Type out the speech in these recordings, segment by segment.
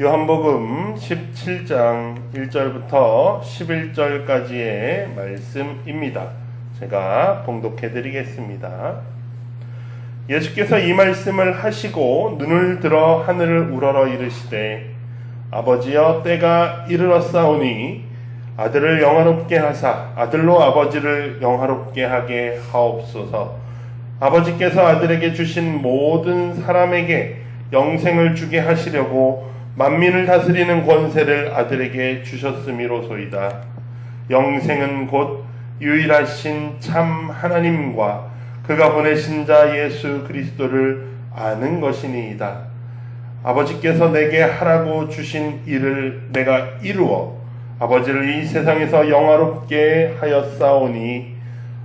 요한복음 17장 1절부터 11절까지의 말씀입니다. 제가 봉독해 드리겠습니다. 예수께서 이 말씀을 하시고 눈을 들어 하늘을 우러러 이르시되 아버지여 때가 이르렀사오니 아들을 영화롭게 하사 아들로 아버지를 영화롭게 하게 하옵소서. 아버지께서 아들에게 주신 모든 사람에게 영생을 주게 하시려고 만민을 다스리는 권세를 아들에게 주셨음이로소이다. 영생은 곧 유일하신 참 하나님과 그가 보내신 자 예수 그리스도를 아는 것이니이다. 아버지께서 내게 하라고 주신 일을 내가 이루어 아버지를 이 세상에서 영화롭게 하였사오니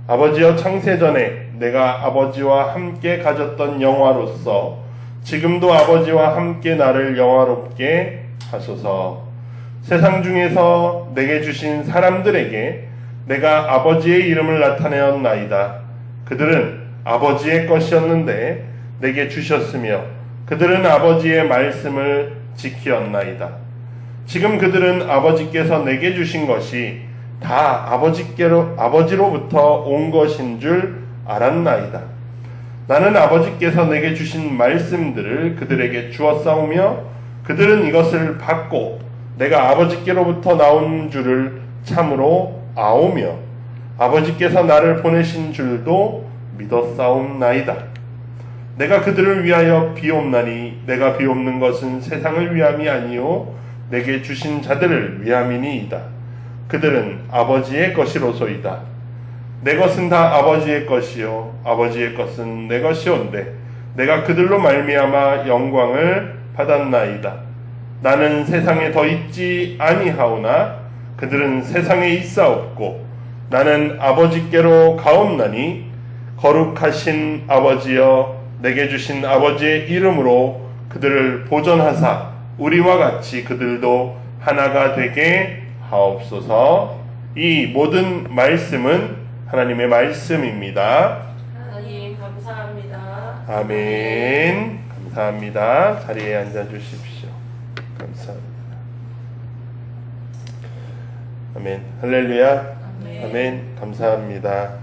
아버지여 창세전에 내가 아버지와 함께 가졌던 영화로서 지금도 아버지와 함께 나를 영화롭게 하소서. 세상 중에서 내게 주신 사람들에게 내가 아버지의 이름을 나타내었나이다. 그들은 아버지의 것이었는데 내게 주셨으며 그들은 아버지의 말씀을 지키었나이다. 지금 그들은 아버지께서 내게 주신 것이 다 아버지로부터 온 것인 줄 알았나이다. 나는 아버지께서 내게 주신 말씀들을 그들에게 주었사오며 그들은 이것을 받고 내가 아버지께로부터 나온 줄을 참으로 아오며 아버지께서 나를 보내신 줄도 믿었사옵나이다. 내가 그들을 위하여 비옵나니 내가 비옵는 것은 세상을 위함이 아니요 내게 주신 자들을 위함이니이다. 그들은 아버지의 것이로소이다. 내 것은 다 아버지의 것이요 아버지의 것은 내 것이온데 내가 그들로 말미암아 영광을 받았나이다. 나는 세상에 더 있지 아니하오나 그들은 세상에 있사옵고 나는 아버지께로 가옵나니 거룩하신 아버지여 내게 주신 아버지의 이름으로 그들을 보존하사 우리와 같이 그들도 하나가 되게 하옵소서. 이 모든 말씀은 하나님의 말씀입니다. 하나님 감사합니다. 아멘. 감사합니다. 자리에 앉아 주십시오. 감사합니다. 아멘. 할렐루야. 아멘. 감사합니다.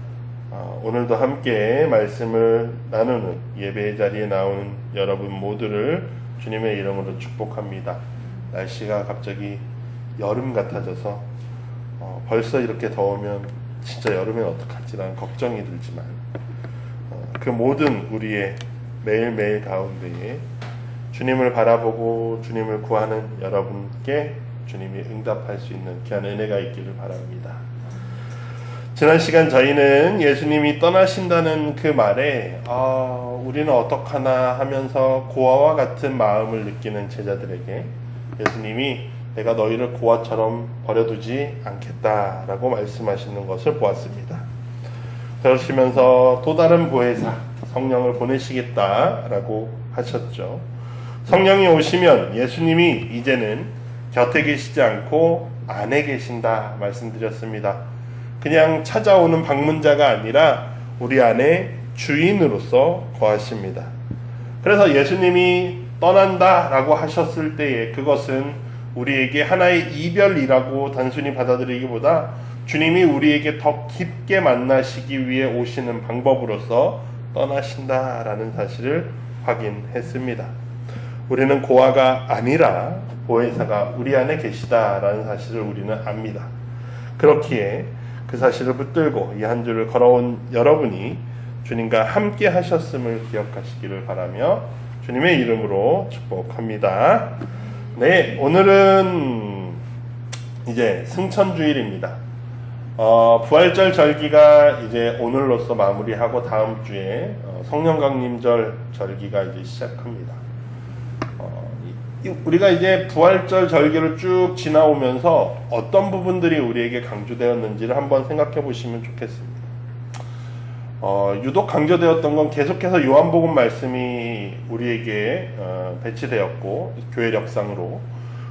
오늘도 함께 말씀을 나누는 예배의 자리에 나오는 여러분 모두를 주님의 이름으로 축복합니다. 날씨가 갑자기 여름 같아져서 벌써 이렇게 더우면 진짜 여름엔 어떡하지라는 걱정이 들지만 그 모든 우리의 매일매일 가운데에 주님을 바라보고 주님을 구하는 여러분께 주님이 응답할 수 있는 귀한 은혜가 있기를 바랍니다. 지난 시간 저희는 예수님이 떠나신다는 그 말에 우리는 어떡하나 하면서 고아와 같은 마음을 느끼는 제자들에게 예수님이 내가 너희를 고아처럼 버려두지 않겠다라고 말씀하시는 것을 보았습니다. 그러시면서 또 다른 보혜사 성령을 보내시겠다라고 하셨죠. 성령이 오시면 예수님이 이제는 곁에 계시지 않고 안에 계신다 말씀드렸습니다. 그냥 찾아오는 방문자가 아니라 우리 안에 주인으로서 거하십니다. 그래서 예수님이 떠난다라고 하셨을 때에 그것은 우리에게 하나의 이별이라고 단순히 받아들이기보다 주님이 우리에게 더 깊게 만나시기 위해 오시는 방법으로서 떠나신다라는 사실을 확인했습니다. 우리는 고아가 아니라 보혜사가 우리 안에 계시다라는 사실을 우리는 압니다. 그렇기에 그 사실을 붙들고 이 한 주를 걸어온 여러분이 주님과 함께 하셨음을 기억하시기를 바라며 주님의 이름으로 축복합니다. 네, 오늘은 이제 승천주일입니다. 부활절 절기가 이제 오늘로써 마무리하고 다음 주에 성령강림절 절기가 이제 시작합니다. 우리가 이제 부활절 절기를 쭉 지나오면서 어떤 부분들이 우리에게 강조되었는지를 한번 생각해 보시면 좋겠습니다. 유독 강조되었던 건 계속해서 요한복음 말씀이 우리에게 배치되었고 교회 역상으로,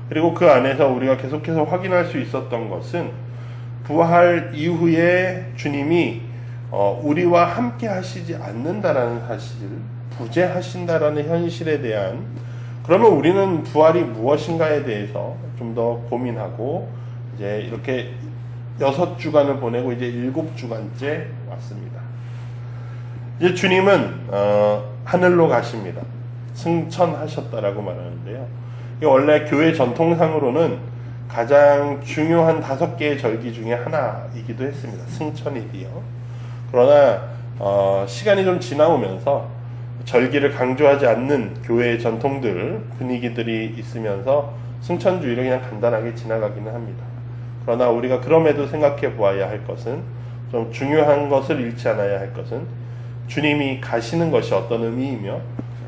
그리고 그 안에서 우리가 계속해서 확인할 수 있었던 것은 부활 이후에 주님이 우리와 함께 하시지 않는다라는 사실, 부재하신다라는 현실에 대한 그러면 우리는 부활이 무엇인가에 대해서 좀 더 고민하고 이제 이렇게 6주간을 보내고 이제 7주간째 왔습니다. 이제 주님은 하늘로 가십니다. 승천하셨다라고 말하는데요. 이게 원래 교회 전통상으로는 가장 중요한 5개의 절기 중에 하나이기도 했습니다. 승천이디요. 그러나 시간이 좀 지나오면서 절기를 강조하지 않는 교회의 전통들, 분위기들이 있으면서 승천주의를 그냥 간단하게 지나가기는 합니다. 그러나 우리가 그럼에도 생각해 보아야 할 것은, 좀 중요한 것을 잃지 않아야 할 것은 주님이 가시는 것이 어떤 의미이며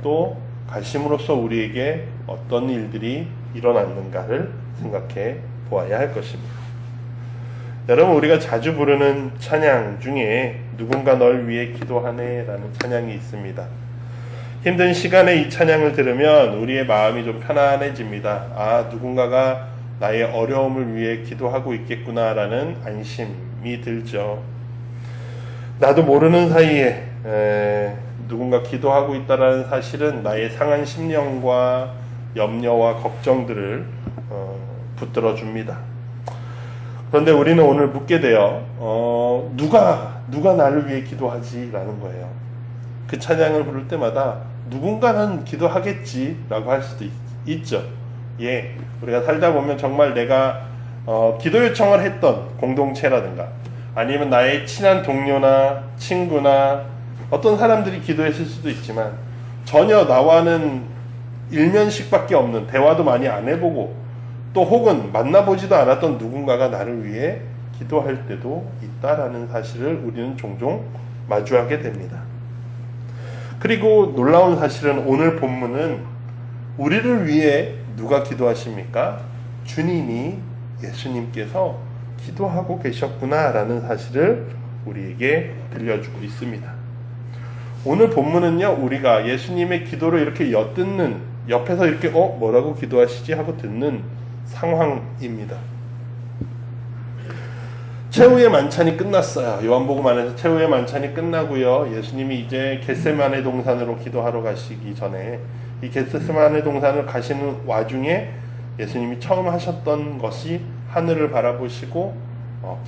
또 가심으로써 우리에게 어떤 일들이 일어났는가를 생각해 보아야 할 것입니다. 여러분, 우리가 자주 부르는 찬양 중에 누군가 널 위해 기도하네 라는 찬양이 있습니다. 힘든 시간에 이 찬양을 들으면 우리의 마음이 좀 편안해집니다. 아, 누군가가 나의 어려움을 위해 기도하고 있겠구나 라는 안심이 들죠. 나도 모르는 사이에 누군가 기도하고 있다는 사실은 나의 상한 심령과 염려와 걱정들을 붙들어 줍니다. 그런데 우리는 오늘 묻게 돼요. 누가 나를 위해 기도하지? 라는 거예요. 그 찬양을 부를 때마다 누군가는 기도하겠지 라고 할 수도 있죠. 예, 우리가 살다 보면 정말 내가 기도 요청을 했던 공동체라든가 아니면 나의 친한 동료나 친구나 어떤 사람들이 기도했을 수도 있지만 전혀 나와는 일면식밖에 없는, 대화도 많이 안 해보고 또 혹은 만나보지도 않았던 누군가가 나를 위해 기도할 때도 있다라는 사실을 우리는 종종 마주하게 됩니다. 그리고 놀라운 사실은 오늘 본문은 우리를 위해 누가 기도하십니까? 주님이, 예수님께서 기도하고 계셨구나라는 사실을 우리에게 들려주고 있습니다. 오늘 본문은요, 우리가 예수님의 기도를 이렇게 엿듣는, 옆에서 이렇게 뭐라고 기도하시지 하고 듣는 상황입니다. 최후의 만찬이 끝났어요. 요한복음 안에서 최후의 만찬이 끝나고요, 예수님이 이제 겟세마네 동산으로 기도하러 가시기 전에 이 겟세마네 동산을 가시는 와중에 예수님이 처음 하셨던 것이 하늘을 바라보시고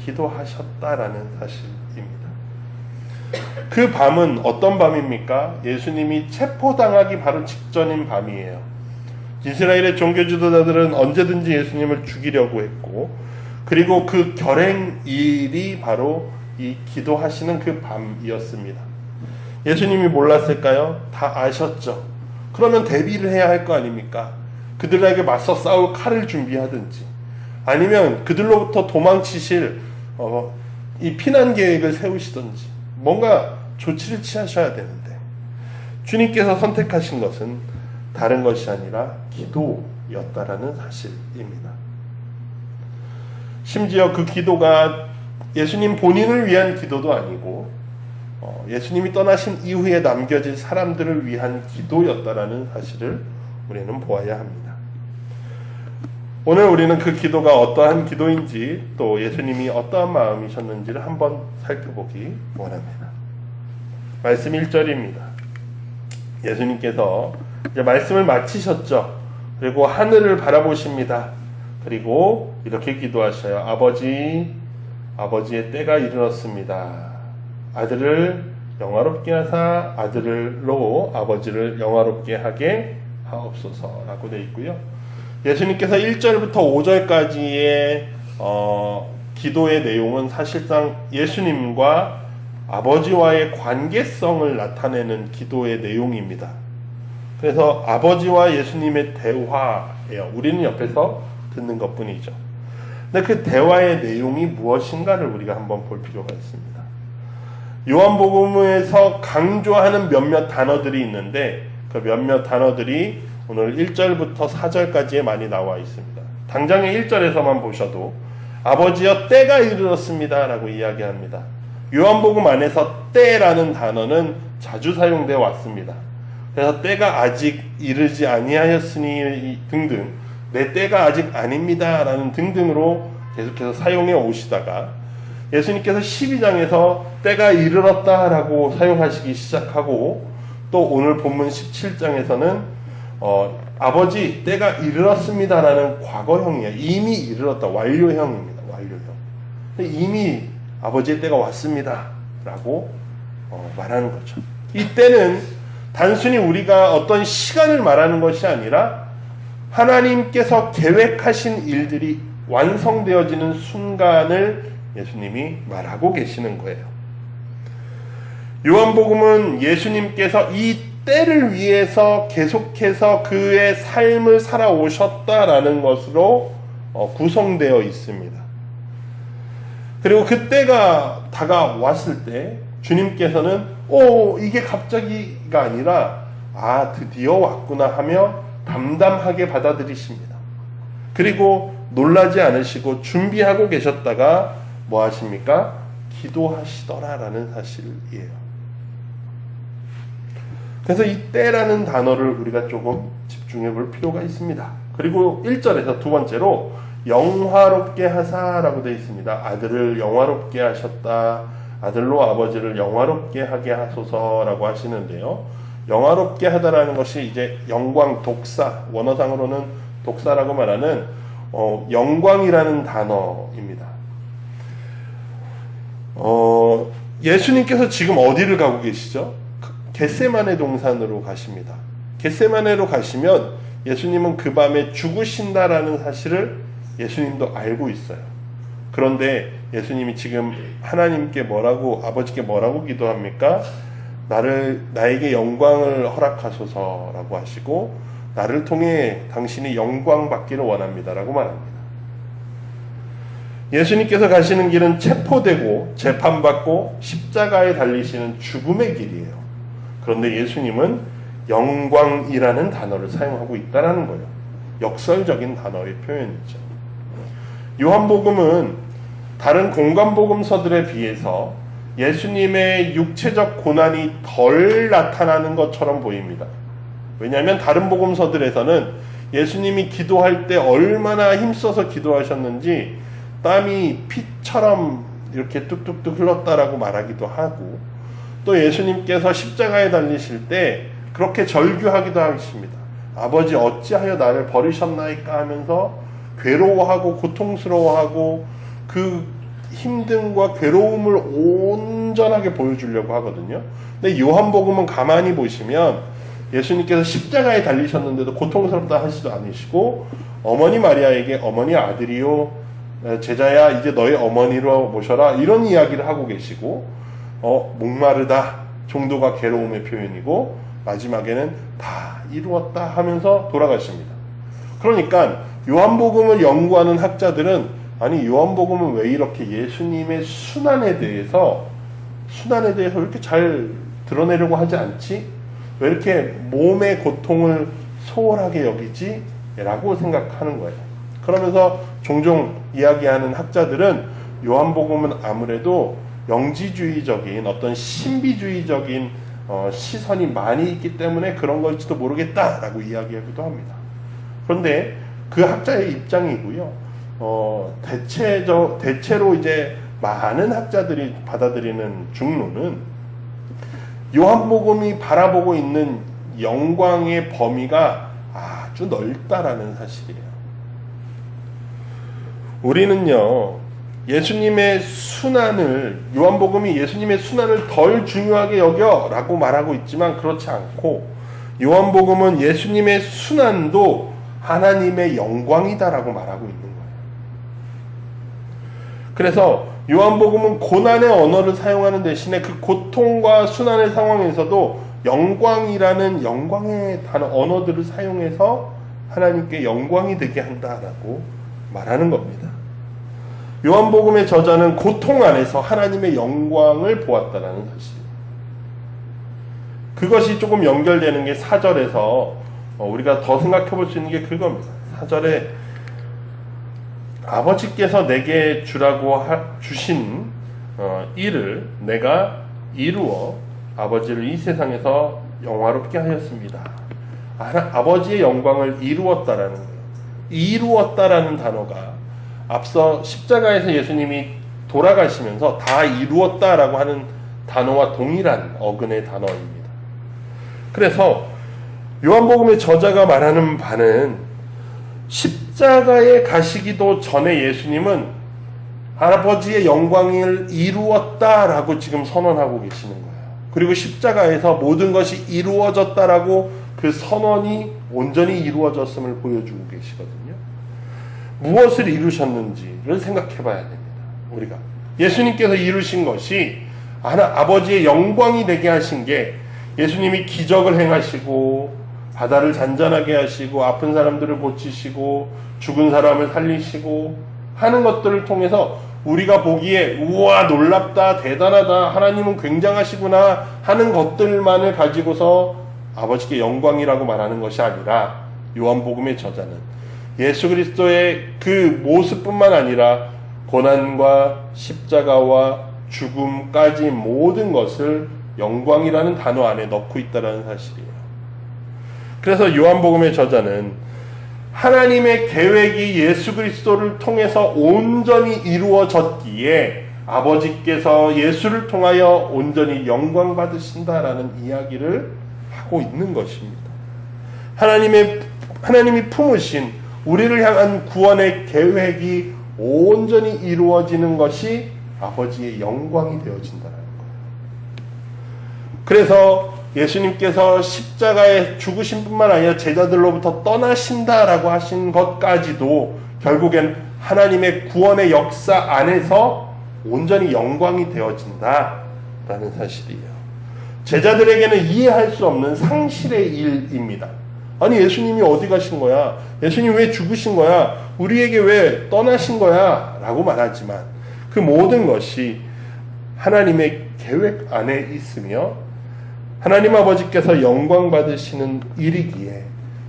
기도하셨다라는 사실입니다. 그 밤은 어떤 밤입니까? 예수님이 체포당하기 바로 직전인 밤이에요. 이스라엘의 종교 지도자들은 언제든지 예수님을 죽이려고 했고, 그리고 그 결행일이 바로 이 기도하시는 그 밤이었습니다. 예수님이 몰랐을까요? 다 아셨죠. 그러면 대비를 해야 할 거 아닙니까? 그들에게 맞서 싸울 칼을 준비하든지 아니면 그들로부터 도망치실 이 피난 계획을 세우시든지 뭔가 조치를 취하셔야 되는데, 주님께서 선택하신 것은 다른 것이 아니라 기도였다라는 사실입니다. 심지어 그 기도가 예수님 본인을 위한 기도도 아니고 예수님이 떠나신 이후에 남겨진 사람들을 위한 기도였다라는 사실을 우리는 보아야 합니다. 오늘 우리는 그 기도가 어떠한 기도인지, 또 예수님이 어떠한 마음이셨는지를 한번 살펴보기 원합니다. 말씀 1절입니다. 예수님께서 이제 말씀을 마치셨죠. 그리고 하늘을 바라보십니다. 그리고 이렇게 기도하셔요. 아버지의 때가 이르렀습니다. 아들을 영화롭게 하사 아들로 아버지를 영화롭게 하게 하옵소서라고 되어 있고요. 예수님께서 1절부터 5절까지의 기도의 내용은 사실상 예수님과 아버지와의 관계성을 나타내는 기도의 내용입니다. 그래서 아버지와 예수님의 대화예요. 우리는 옆에서 듣는 것뿐이죠. 근데 그 대화의 내용이 무엇인가를 우리가 한번 볼 필요가 있습니다. 요한복음에서 강조하는 몇몇 단어들이 있는데 그 몇몇 단어들이 오늘 1절부터 4절까지에 많이 나와 있습니다. 당장의 1절에서만 보셔도 아버지여 때가 이르렀습니다 라고 이야기합니다. 요한복음 안에서 때라는 단어는 자주 사용되어 왔습니다. 그래서 때가 아직 이르지 아니하였으니 등등, 내 때가 아직 아닙니다 라는 등등으로 계속해서 사용해 오시다가 예수님께서 12장에서 때가 이르렀다 라고 사용하시기 시작하고, 또 오늘 본문 17장에서는 아버지 때가 이르렀습니다라는 과거형이에요. 이미 이르렀다. 완료형입니다. 완료형. 이미 아버지의 때가 왔습니다 라고 말하는 거죠. 이 때는 단순히 우리가 어떤 시간을 말하는 것이 아니라 하나님께서 계획하신 일들이 완성되어지는 순간을 예수님이 말하고 계시는 거예요. 요한복음은 예수님께서 이 때를 위해서 계속해서 그의 삶을 살아오셨다라는 것으로 구성되어 있습니다. 그리고 그 때가 다가왔을 때 주님께서는 이게 갑자기가 아니라 드디어 왔구나 하며 담담하게 받아들이십니다. 그리고 놀라지 않으시고 준비하고 계셨다가 뭐 하십니까? 기도하시더라라는 사실이에요. 그래서 이 때라는 단어를 우리가 조금 집중해 볼 필요가 있습니다. 그리고 1절에서 두 번째로 영화롭게 하사라고 되어 있습니다. 아들을 영화롭게 하셨다. 아들로 아버지를 영화롭게 하게 하소서라고 하시는데요. 영화롭게 하다라는 것이 이제 영광, 독사, 원어상으로는 독사라고 말하는 영광이라는 단어입니다. 예수님께서 지금 어디를 가고 계시죠? 겟세마네 동산으로 가십니다. 겟세마네로 가시면 예수님은 그 밤에 죽으신다라는 사실을 예수님도 알고 있어요. 그런데 예수님이 지금 하나님께 아버지께 뭐라고 기도합니까? 나에게 영광을 허락하소서라고 하시고, 나를 통해 당신이 영광 받기를 원합니다라고 말합니다. 예수님께서 가시는 길은 체포되고 재판받고 십자가에 달리시는 죽음의 길이에요. 그런데 예수님은 영광이라는 단어를 사용하고 있다는 거예요. 역설적인 단어의 표현이죠. 요한복음은 다른 공관복음서들에 비해서 예수님의 육체적 고난이 덜 나타나는 것처럼 보입니다. 왜냐하면 다른 복음서들에서는 예수님이 기도할 때 얼마나 힘써서 기도하셨는지 땀이 피처럼 이렇게 뚝뚝뚝 흘렀다라고 말하기도 하고, 또 예수님께서 십자가에 달리실 때 그렇게 절규하기도 하십니다. 아버지 어찌하여 나를 버리셨나이까 하면서 괴로워하고 고통스러워하고 그 힘듦과 괴로움을 온전하게 보여주려고 하거든요. 근데 요한복음은 가만히 보시면 예수님께서 십자가에 달리셨는데도 고통스럽다 하시도 않으시고, 어머니 마리아에게 어머니 아들이요 제자야 이제 너의 어머니로 모셔라 이런 이야기를 하고 계시고, 목마르다 정도가 괴로움의 표현이고, 마지막에는 다 이루었다 하면서 돌아가십니다. 그러니까 요한복음을 연구하는 학자들은 아니 요한복음은 왜 이렇게 예수님의 순환에 대해서 이렇게 잘 드러내려고 하지 않지? 왜 이렇게 몸의 고통을 소홀하게 여기지? 라고 생각하는 거예요. 그러면서 종종 이야기하는 학자들은 요한복음은 아무래도 영지주의적인 어떤 신비주의적인 시선이 많이 있기 때문에 그런 걸지도 모르겠다라고 이야기하기도 합니다. 그런데 그 학자의 입장이고요. 대체로 이제 많은 학자들이 받아들이는 중론은 요한복음이 바라보고 있는 영광의 범위가 아주 넓다라는 사실이에요. 우리는요, 요한복음이 예수님의 순환을 덜 중요하게 여겨 라고 말하고 있지만 그렇지 않고, 요한복음은 예수님의 순환도 하나님의 영광이다라고 말하고 있는 거예요. 그래서 요한복음은 고난의 언어를 사용하는 대신에 그 고통과 순환의 상황에서도 영광이라는 영광의 언어들을 사용해서 하나님께 영광이 되게 한다라고 말하는 겁니다. 요한복음의 저자는 고통 안에서 하나님의 영광을 보았다라는 사실. 그것이 조금 연결되는 게 4절에서 우리가 더 생각해 볼 수 있는 게 그겁니다. 4절에 아버지께서 내게 주신 일을 내가 이루어 아버지를 이 세상에서 영화롭게 하였습니다. 아버지의 영광을 이루었다라는 거예요. 이루었다라는 단어가 앞서 십자가에서 예수님이 돌아가시면서 다 이루었다라고 하는 단어와 동일한 어근의 단어입니다. 그래서 요한복음의 저자가 말하는 바는 십자가에 가시기도 전에 예수님은 아버지의 영광을 이루었다라고 지금 선언하고 계시는 거예요. 그리고 십자가에서 모든 것이 이루어졌다라고 그 선언이 온전히 이루어졌음을 보여주고 계시거든요. 무엇을 이루셨는지를 생각해 봐야 됩니다. 우리가 예수님께서 이루신 것이 아버지의 영광이 되게 하신 게 예수님이 기적을 행하시고 바다를 잔잔하게 하시고 아픈 사람들을 고치시고 죽은 사람을 살리시고 하는 것들을 통해서 우리가 보기에 우와 놀랍다 대단하다 하나님은 굉장하시구나 하는 것들만을 가지고서 아버지께 영광이라고 말하는 것이 아니라 요한복음의 저자는 예수 그리스도의 그 모습뿐만 아니라 고난과 십자가와 죽음까지 모든 것을 영광이라는 단어 안에 넣고 있다는 사실이에요. 그래서 요한복음의 저자는 하나님의 계획이 예수 그리스도를 통해서 온전히 이루어졌기에 아버지께서 예수를 통하여 온전히 영광 받으신다라는 이야기를 하고 있는 것입니다. 하나님이 품으신 우리를 향한 구원의 계획이 온전히 이루어지는 것이 아버지의 영광이 되어진다는 거예요. 그래서 예수님께서 십자가에 죽으신 뿐만 아니라 제자들로부터 떠나신다라고 하신 것까지도 결국엔 하나님의 구원의 역사 안에서 온전히 영광이 되어진다라는 사실이에요. 제자들에게는 이해할 수 없는 상실의 일입니다. 아니 예수님이 어디 가신 거야? 예수님 왜 죽으신 거야? 우리에게 왜 떠나신 거야? 라고 말하지만 그 모든 것이 하나님의 계획 안에 있으며 하나님 아버지께서 영광 받으시는 일이기에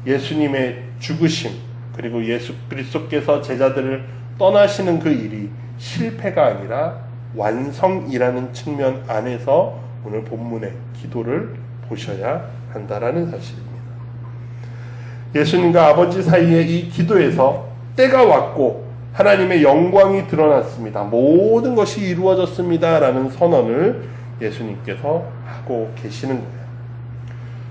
예수님의 죽으심 그리고 예수 그리스도께서 제자들을 떠나시는 그 일이 실패가 아니라 완성이라는 측면 안에서 오늘 본문의 기도를 보셔야 한다라는 사실입니다. 예수님과 아버지 사이의 이 기도에서 때가 왔고 하나님의 영광이 드러났습니다. 모든 것이 이루어졌습니다. 라는 선언을 예수님께서 하고 계시는 거예요.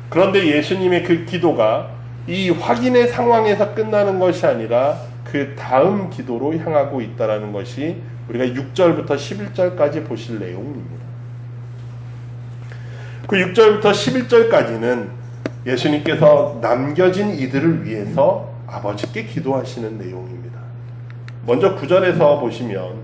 그런데 예수님의 그 기도가 이 확인의 상황에서 끝나는 것이 아니라 그 다음 기도로 향하고 있다는 것이 우리가 6절부터 11절까지 보실 내용입니다. 그 6절부터 11절까지는 예수님께서 남겨진 이들을 위해서 아버지께 기도하시는 내용입니다. 먼저 9절에서 보시면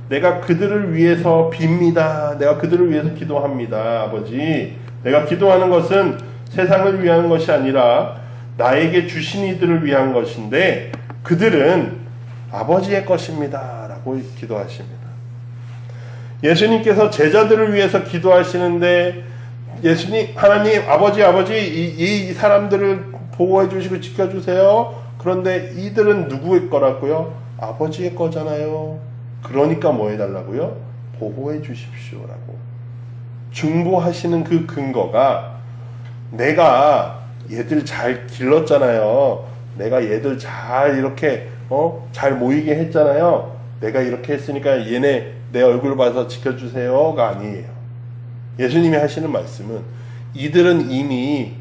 내가 그들을 위해서 빕니다. 내가 그들을 위해서 기도합니다. 아버지, 내가 기도하는 것은 세상을 위한 것이 아니라 나에게 주신 이들을 위한 것인데 그들은 아버지의 것입니다. 라고 기도하십니다. 예수님께서 제자들을 위해서 기도하시는데 예수님, 하나님, 아버지, 이 사람들을 보호해 주시고 지켜주세요. 그런데 이들은 누구의 거라고요? 아버지의 거잖아요. 그러니까 뭐 해달라고요? 보호해 주십시오라고. 중보하시는 그 근거가 내가 얘들 잘 길렀잖아요. 내가 얘들 잘 이렇게 잘 모이게 했잖아요. 내가 이렇게 했으니까 얘네 내 얼굴 봐서 지켜주세요가 아니에요. 예수님이 하시는 말씀은 이들은 이미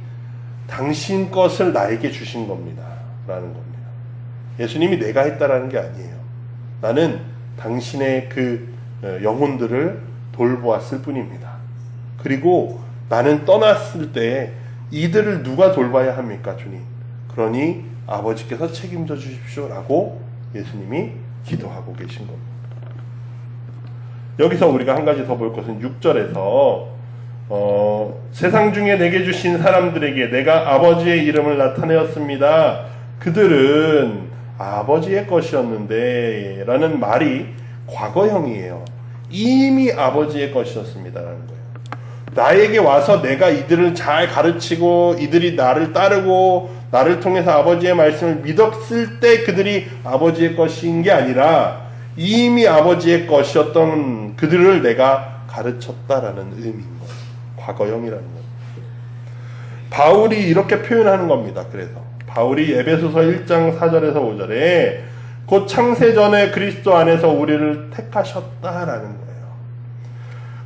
당신 것을 나에게 주신 겁니다. 라는 겁니다. 예수님이 내가 했다라는 게 아니에요. 나는 당신의 그 영혼들을 돌보았을 뿐입니다. 그리고 나는 떠났을 때 이들을 누가 돌봐야 합니까, 주님? 그러니 아버지께서 책임져 주십시오라고 예수님이 기도하고 계신 겁니다. 여기서 우리가 한 가지 더 볼 것은 6절에서 세상 중에 내게 주신 사람들에게 내가 아버지의 이름을 나타내었습니다. 그들은 아버지의 것이었는데 라는 말이 과거형이에요. 이미 아버지의 것이었습니다 라는 거예요. 나에게 와서 내가 이들을 잘 가르치고 이들이 나를 따르고 나를 통해서 아버지의 말씀을 믿었을 때 그들이 아버지의 것인 게 아니라 이미 아버지의 것이었던 그들을 내가 가르쳤다라는 의미인 거예요. 과거형이라는 거예요. 바울이 이렇게 표현하는 겁니다. 그래서 바울이 에베소서 1장 4절에서 5절에 곧 창세전에 그리스도 안에서 우리를 택하셨다라는 거예요.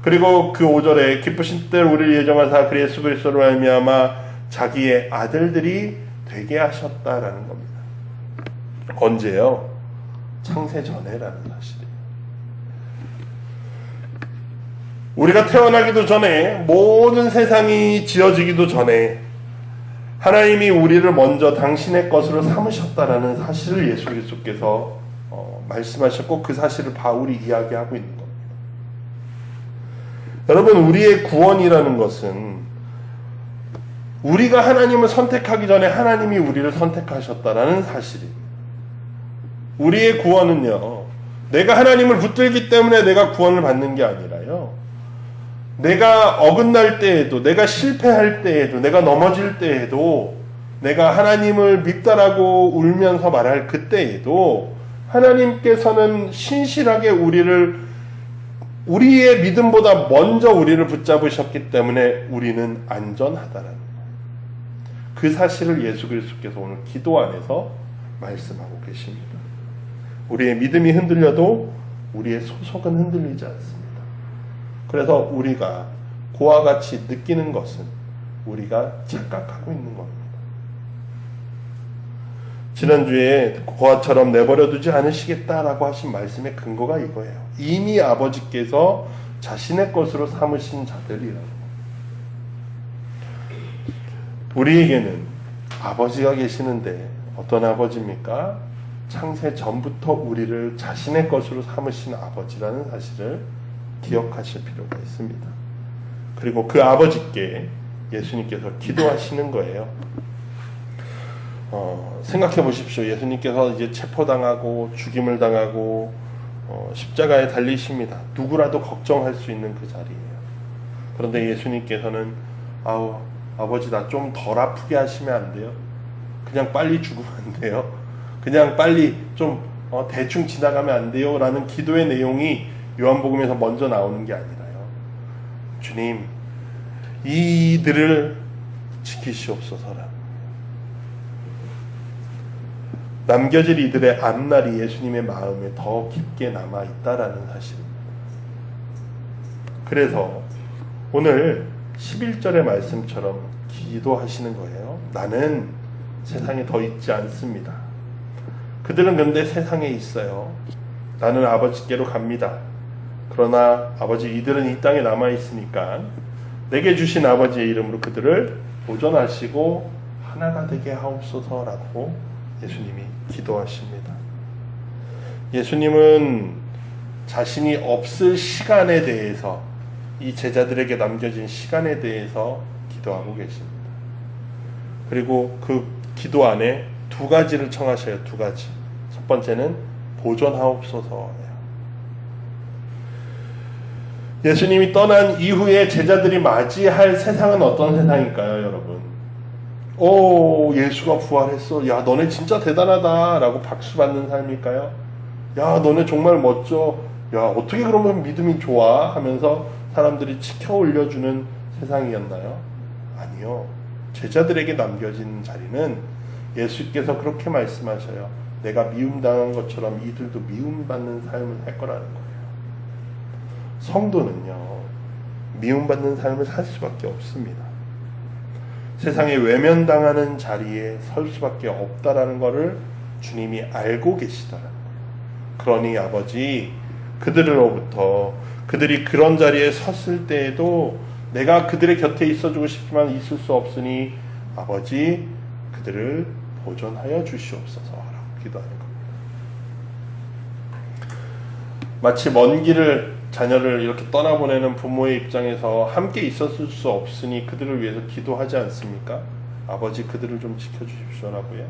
그리고 그 5절에 기쁘신 때를 우리를 예정하사 예수 그리스도로 말미암아 자기의 아들들이 되게 하셨다라는 겁니다. 언제요? 창세 전에라는 사실이에요. 우리가 태어나기도 전에, 모든 세상이 지어지기도 전에 하나님이 우리를 먼저 당신의 것으로 삼으셨다라는 사실을 예수 그리스도께서 말씀하셨고, 그 사실을 바울이 이야기하고 있는 겁니다. 여러분, 우리의 구원이라는 것은 우리가 하나님을 선택하기 전에 하나님이 우리를 선택하셨다라는 사실이에요. 우리의 구원은요, 내가 하나님을 붙들기 때문에 내가 구원을 받는 게 아니라요, 내가 어긋날 때에도, 내가 실패할 때에도, 내가 넘어질 때에도, 내가 하나님을 밉다라고 울면서 말할 그때에도 하나님께서는 신실하게 우리의 믿음보다 먼저 우리를 붙잡으셨기 때문에 우리는 안전하다라는 거예요. 그 사실을 예수 그리스도께서 오늘 기도 안에서 말씀하고 계십니다. 우리의 믿음이 흔들려도 우리의 소속은 흔들리지 않습니다. 그래서 우리가 그와 같이 느끼는 것은 우리가 착각하고 있는 겁니다. 지난주에 그와처럼 내버려두지 않으시겠다라고 하신 말씀의 근거가 이거예요. 이미 아버지께서 자신의 것으로 삼으신 자들이라고. 우리에게는 아버지가 계시는데 어떤 아버지입니까? 창세 전부터 우리를 자신의 것으로 삼으신 아버지라는 사실을 기억하실 필요가 있습니다. 그리고 그 아버지께 예수님께서 기도하시는 거예요. 생각해 보십시오. 예수님께서 이제 체포당하고 죽임을 당하고 십자가에 달리십니다. 누구라도 걱정할 수 있는 그 자리예요. 그런데 예수님께서는 아버지 나 좀 덜 아프게 하시면 안 돼요? 그냥 빨리 죽으면 안 돼요? 그냥 빨리 좀 대충 지나가면 안 돼요? 라는 기도의 내용이 요한복음에서 먼저 나오는 게 아니라요, 주님 이들을 지키시옵소서라. 남겨질 이들의 앞날이 예수님의 마음에 더 깊게 남아있다라는 사실입니다. 그래서 오늘 11절의 말씀처럼 기도하시는 거예요. 나는 세상에 더 있지 않습니다. 그들은 근데 세상에 있어요. 나는 아버지께로 갑니다. 그러나 아버지, 이들은 이 땅에 남아있으니까 내게 주신 아버지의 이름으로 그들을 보존하시고 하나가 되게 하옵소서라고 예수님이 기도하십니다. 예수님은 자신이 없을 시간에 대해서, 이 제자들에게 남겨진 시간에 대해서 기도하고 계십니다. 그리고 그 기도 안에 두 가지를 청하셔요. 두 가지. 첫 번째는 보존하옵소서예요. 예수님이 떠난 이후에 제자들이 맞이할 세상은 어떤 세상일까요, 여러분? 오, 예수가 부활했어. 야, 너네 진짜 대단하다. 라고 박수 받는 삶일까요? 야, 너네 정말 멋져. 야, 어떻게 그러면 믿음이 좋아? 하면서 사람들이 치켜 올려주는 세상이었나요? 아니요. 제자들에게 남겨진 자리는 예수께서 그렇게 말씀하셔요. 내가 미움당한 것처럼 이들도 미움받는 삶을 할 거라는 거예요. 성도는요, 미움받는 삶을 살 수밖에 없습니다. 세상에 외면당하는 자리에 설 수밖에 없다라는 것을 주님이 알고 계시다라는 거예요. 그러니 아버지, 그들로부터 그들이 그런 자리에 섰을 때에도 내가 그들의 곁에 있어주고 싶지만 있을 수 없으니 아버지, 그들을 보존하여 주시옵소서라고 기도하는 겁니다. 마치 먼 길을 자녀를 이렇게 떠나보내는 부모의 입장에서 함께 있었을 수 없으니 그들을 위해서 기도하지 않습니까? 아버지, 그들을 좀 지켜주십시오라고요.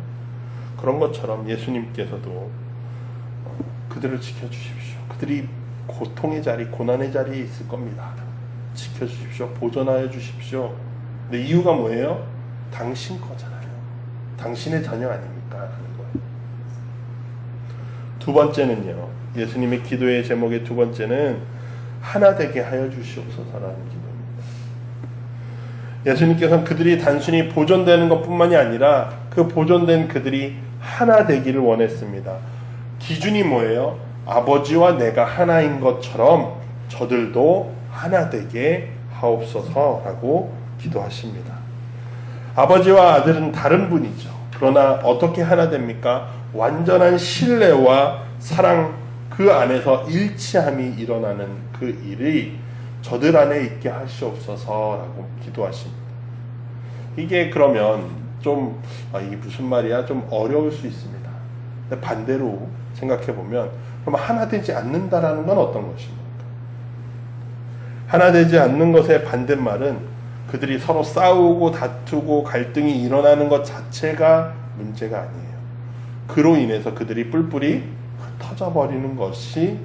그런 것처럼 예수님께서도 그들을 지켜주십시오. 그들이 고통의 자리, 고난의 자리에 있을 겁니다. 지켜주십시오. 보존하여 주십시오. 근데 이유가 뭐예요? 당신 거잖아요. 당신의 자녀 아닙니까? 하는 거예요. 두 번째는요, 예수님의 기도의 제목의 두 번째는 하나 되게 하여 주시옵소서라는 기도입니다. 예수님께서는 그들이 단순히 보존되는 것뿐만이 아니라 그 보존된 그들이 하나 되기를 원했습니다. 기준이 뭐예요? 아버지와 내가 하나인 것처럼 저들도 하나 되게 하옵소서라고 기도하십니다. 아버지와 아들은 다른 분이죠. 그러나 어떻게 하나 됩니까? 완전한 신뢰와 사랑 그 안에서 일치함이 일어나는 그 일이 저들 안에 있게 하시옵소서라고 기도하십니다. 이게 그러면 좀 이게 무슨 말이야? 좀 어려울 수 있습니다. 근데 반대로 생각해 보면 그럼 하나 되지 않는다라는 건 어떤 것입니까? 하나 되지 않는 것의 반대말은 그들이 서로 싸우고 다투고 갈등이 일어나는 것 자체가 문제가 아니에요. 그로 인해서 그들이 뿔뿔이 흩어져 버리는 것이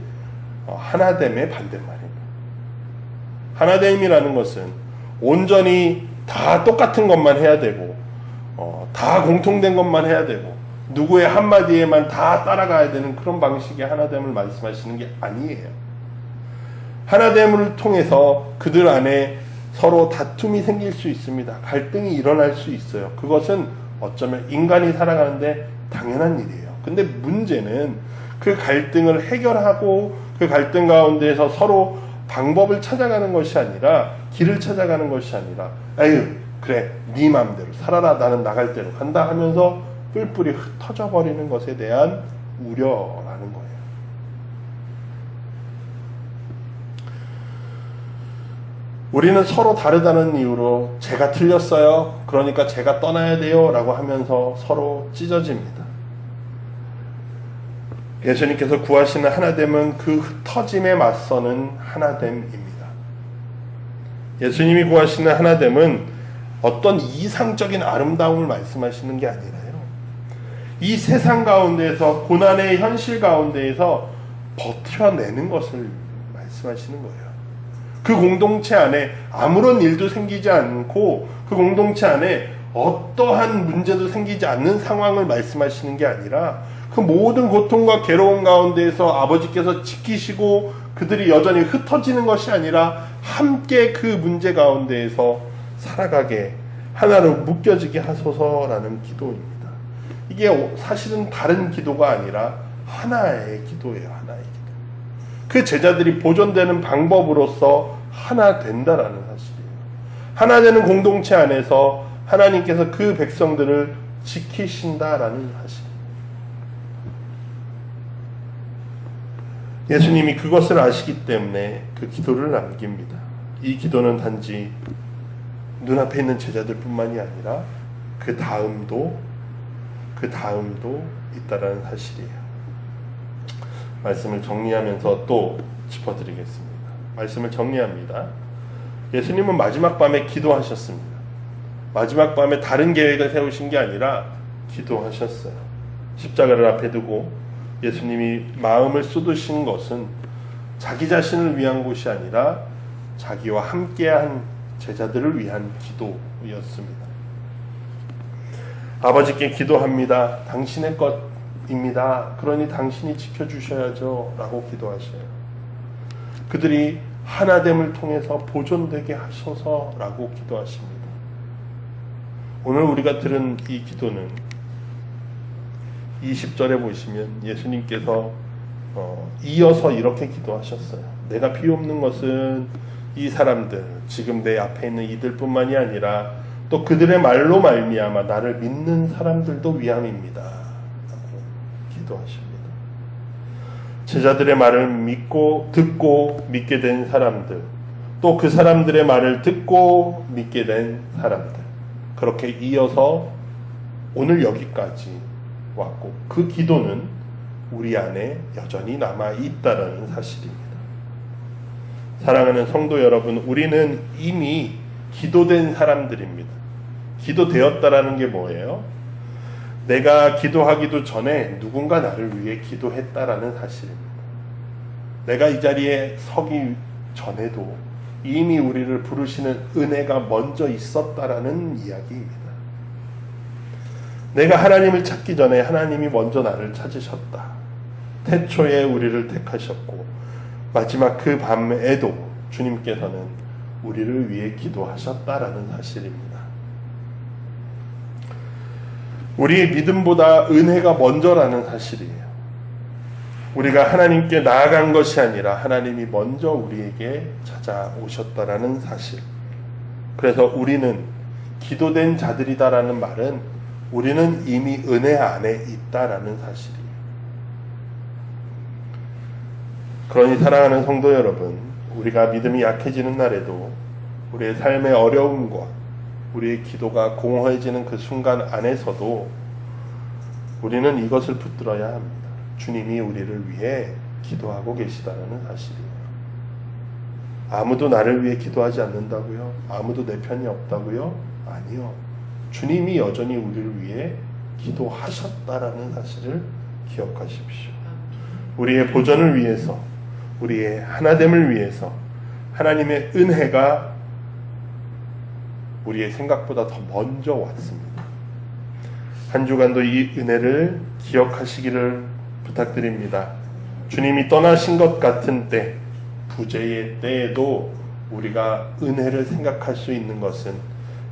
하나됨의 반대말입니다. 하나됨이라는 것은 온전히 다 똑같은 것만 해야 되고 다 공통된 것만 해야 되고 누구의 한마디에만 다 따라가야 되는 그런 방식의 하나됨을 말씀하시는 게 아니에요. 하나됨을 통해서 그들 안에 서로 다툼이 생길 수 있습니다. 갈등이 일어날 수 있어요. 그것은 어쩌면 인간이 살아가는데 당연한 일이에요. 근데 문제는 그 갈등을 해결하고 그 갈등 가운데에서 서로 방법을 찾아가는 것이 아니라 길을 찾아가는 것이 아니라 에휴 그래 네 맘대로 살아라 나는 나갈 대로 간다 하면서 뿔뿔이 흩어져 버리는 것에 대한 우려라는 거예요. 우리는 서로 다르다는 이유로 제가 틀렸어요. 그러니까 제가 떠나야 돼요. 라고 하면서 서로 찢어집니다. 예수님께서 구하시는 하나됨은 그 흩어짐에 맞서는 하나됨입니다. 예수님이 구하시는 하나됨은 어떤 이상적인 아름다움을 말씀하시는 게 아니라요. 이 세상 가운데에서 고난의 현실 가운데에서 버텨내는 것을 말씀하시는 거예요. 그 공동체 안에 아무런 일도 생기지 않고 그 공동체 안에 어떠한 문제도 생기지 않는 상황을 말씀하시는 게 아니라 그 모든 고통과 괴로움 가운데에서 아버지께서 지키시고 그들이 여전히 흩어지는 것이 아니라 함께 그 문제 가운데에서 살아가게 하나로 묶여지게 하소서라는 기도입니다. 이게 사실은 다른 기도가 아니라 하나의 기도예요. 하나의 기도. 그 제자들이 보존되는 방법으로서 하나 된다라는 사실이에요. 하나 되는 공동체 안에서 하나님께서 그 백성들을 지키신다라는 사실. 예수님이 그것을 아시기 때문에 그 기도를 남깁니다. 이 기도는 단지 눈앞에 있는 제자들 뿐만이 아니라 그 다음도 있다라는 사실이에요. 말씀을 정리하면서 또 짚어드리겠습니다. 말씀을 정리합니다. 예수님은 마지막 밤에 기도하셨습니다. 마지막 밤에 다른 계획을 세우신 게 아니라 기도하셨어요. 십자가를 앞에 두고 예수님이 마음을 쏟으신 것은 자기 자신을 위한 것이 아니라 자기와 함께한 제자들을 위한 기도였습니다. 아버지께 기도합니다. 당신의 것입니다. 그러니 당신이 지켜주셔야죠. 라고 기도하셔요. 그들이 하나됨을 통해서 보존되게 하소서라고 기도하십니다. 오늘 우리가 들은 이 기도는 20절에 보시면 예수님께서 이어서 이렇게 기도하셨어요. 내가 비옵는 것은 이 사람들, 지금 내 앞에 있는 이들뿐만이 아니라 또 그들의 말로 말미암아 나를 믿는 사람들도 위함입니다. 라고 기도하십니다. 제자들의 말을 믿고 듣고 믿게 된 사람들, 또 그 사람들의 말을 듣고 믿게 된 사람들, 그렇게 이어서 오늘 여기까지 왔고 그 기도는 우리 안에 여전히 남아있다라는 사실입니다. 사랑하는 성도 여러분, 우리는 이미 기도된 사람들입니다. 기도되었다라는 게 뭐예요? 내가 기도하기도 전에 누군가 나를 위해 기도했다라는 사실입니다. 내가 이 자리에 서기 전에도 이미 우리를 부르시는 은혜가 먼저 있었다라는 이야기입니다. 내가 하나님을 찾기 전에 하나님이 먼저 나를 찾으셨다. 태초에 우리를 택하셨고 마지막 그 밤에도 주님께서는 우리를 위해 기도하셨다라는 사실입니다. 우리의 믿음보다 은혜가 먼저라는 사실이에요. 우리가 하나님께 나아간 것이 아니라 하나님이 먼저 우리에게 찾아오셨다라는 사실. 그래서 우리는 기도된 자들이다라는 말은 우리는 이미 은혜 안에 있다라는 사실이에요. 그러니 사랑하는 성도 여러분, 우리가 믿음이 약해지는 날에도 우리의 삶의 어려움과 우리의 기도가 공허해지는 그 순간 안에서도 우리는 이것을 붙들어야 합니다. 주님이 우리를 위해 기도하고 계시다는 사실이에요. 아무도 나를 위해 기도하지 않는다고요? 아무도 내 편이 없다고요? 아니요. 주님이 여전히 우리를 위해 기도하셨다라는 사실을 기억하십시오. 우리의 보전을 위해서, 우리의 하나됨을 위해서 하나님의 은혜가 우리의 생각보다 더 먼저 왔습니다. 한 주간도 이 은혜를 기억하시기를 부탁드립니다. 주님이 떠나신 것 같은 때, 부재의 때에도 우리가 은혜를 생각할 수 있는 것은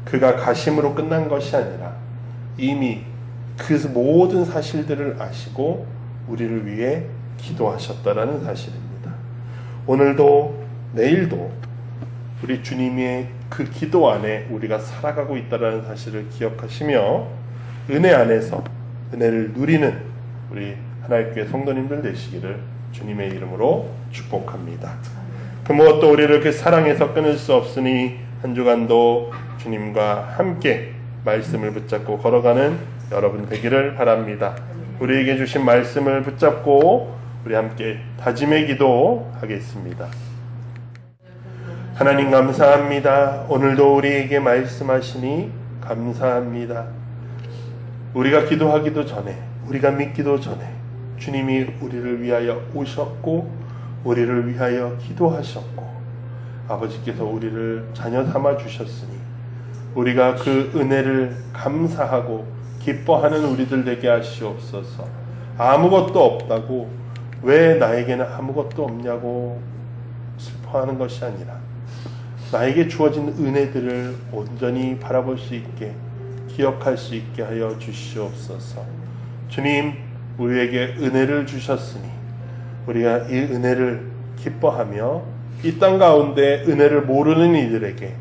그가 가심으로 끝난 것이 아니라 이미 그 모든 사실들을 아시고 우리를 위해 기도하셨다라는 사실입니다. 오늘도 내일도 우리 주님의 그 기도 안에 우리가 살아가고 있다는 사실을 기억하시며 은혜 안에서 은혜를 누리는 우리 하나님의 성도님들 되시기를 주님의 이름으로 축복합니다. 그 무엇도 우리를 그 사랑에서 끊을 수 없으니 한 주간도 주님과 함께 말씀을 붙잡고 걸어가는 여러분 되기를 바랍니다. 우리에게 주신 말씀을 붙잡고 우리 함께 다짐의 기도 하겠습니다. 하나님 감사합니다. 오늘도 우리에게 말씀하시니 감사합니다. 우리가 기도하기도 전에, 우리가 믿기도 전에 주님이 우리를 위하여 오셨고 우리를 위하여 기도하셨고 아버지께서 우리를 자녀 삼아 주셨으니 우리가 그 은혜를 감사하고 기뻐하는 우리들 되게 하시옵소서. 아무것도 없다고, 왜 나에게는 아무것도 없냐고 슬퍼하는 것이 아니라 나에게 주어진 은혜들을 온전히 바라볼 수 있게, 기억할 수 있게 하여 주시옵소서. 주님, 우리에게 은혜를 주셨으니 우리가 이 은혜를 기뻐하며 이 땅 가운데 은혜를 모르는 이들에게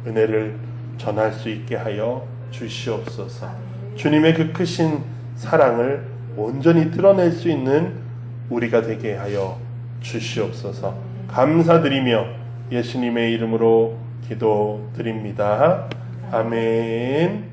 은혜를 전할 수 있게 하여 주시옵소서. 주님의 그 크신 사랑을 온전히 드러낼 수 있는 우리가 되게 하여 주시옵소서. 감사드리며 예수님의 이름으로 기도드립니다. 아멘.